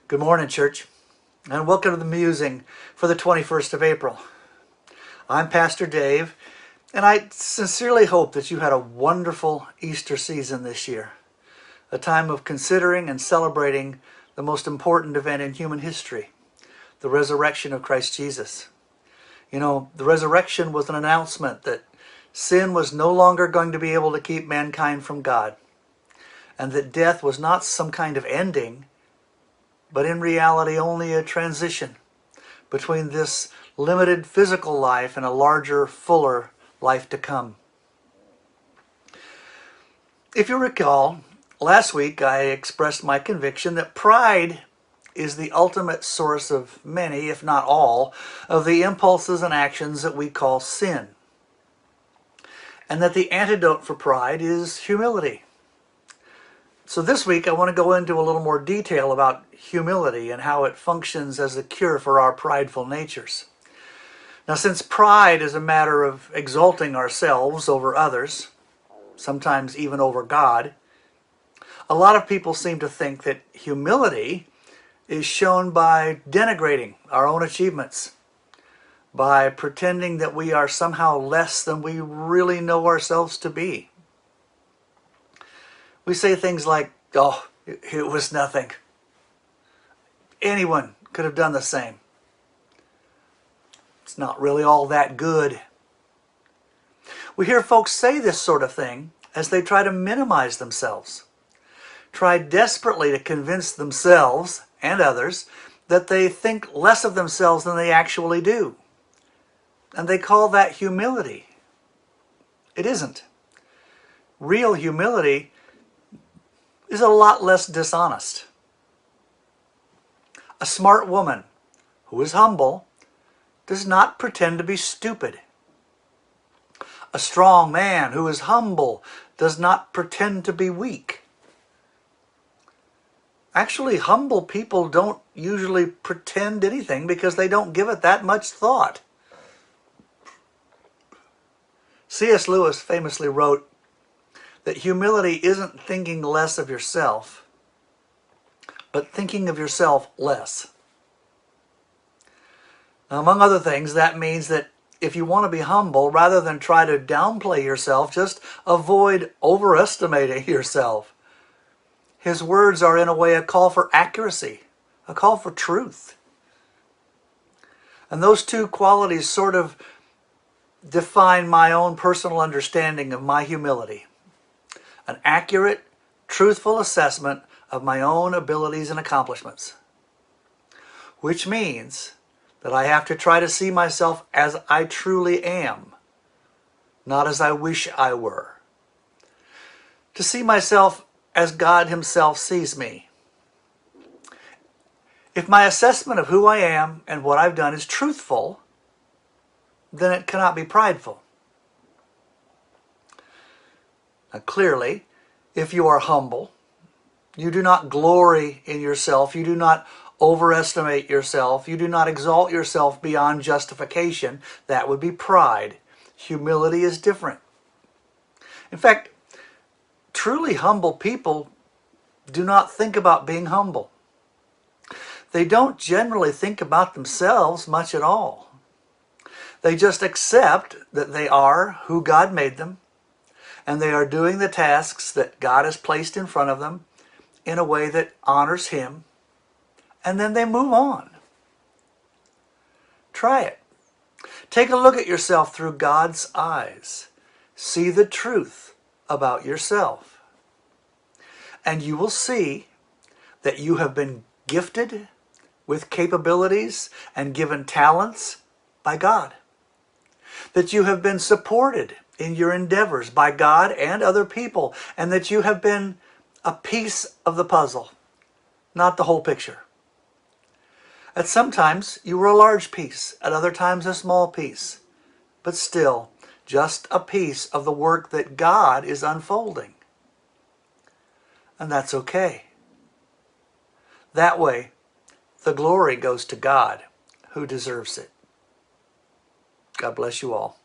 Good morning, church, and welcome to the musing for the 21st of April. I'm Pastor Dave, and I sincerely hope that you had a wonderful Easter season this year, a time of considering and celebrating the most important event in human history, the resurrection of Christ Jesus. You know, the resurrection was an announcement that sin was no longer going to be able to keep mankind from God, and that death was not some kind of ending, but in reality only a transition between this limited physical life and a larger, fuller life to come. If you recall, last week I expressed my conviction that pride is the ultimate source of many, if not all, of the impulses and actions that we call sin. And that the antidote for pride is humility. So this week I want to go into a little more detail about humility and how it functions as a cure for our prideful natures. Now, since pride is a matter of exalting ourselves over others, sometimes even over God, a lot of people seem to think that humility is shown by denigrating our own achievements, by pretending that we are somehow less than we really know ourselves to be. We say things like, "Oh, it was nothing. Anyone could have done the same. It's not really all that good." We hear folks say this sort of thing as they try to minimize themselves, try desperately to convince themselves and others that they think less of themselves than they actually do. And they call that humility. It isn't. Real humility is a lot less dishonest. A smart woman who is humble does not pretend to be stupid. A strong man who is humble does not pretend to be weak. Actually, humble people don't usually pretend anything because they don't give it that much thought. C.S. Lewis famously wrote that humility isn't thinking less of yourself, but thinking of yourself less. Now, among other things, that means that if you want to be humble, rather than try to downplay yourself, just avoid overestimating yourself. His words are in a way a call for accuracy, a call for truth. And those two qualities sort of define my own personal understanding of my humility. An accurate, truthful assessment of my own abilities and accomplishments. Which means that I have to try to see myself as I truly am, not as I wish I were. To see myself as God Himself sees me. If my assessment of who I am and what I've done is truthful, then it cannot be prideful. Now, clearly, if you are humble, you do not glory in yourself, you do not overestimate yourself, you do not exalt yourself beyond justification. That would be pride. Humility is different. In fact, truly humble people do not think about being humble. They don't generally think about themselves much at all. They just accept that they are who God made them, and they are doing the tasks that God has placed in front of them in a way that honors Him, and then they move on. Try it. Take a look at yourself through God's eyes. See the truth about yourself. And you will see that you have been gifted with capabilities and given talents by God. That you have been supported in your endeavors by God and other people, and that you have been a piece of the puzzle, not the whole picture. At some times you were a large piece, at other times a small piece, but still just a piece of the work that God is unfolding. And that's okay. That way, the glory goes to God, who deserves it. God bless you all.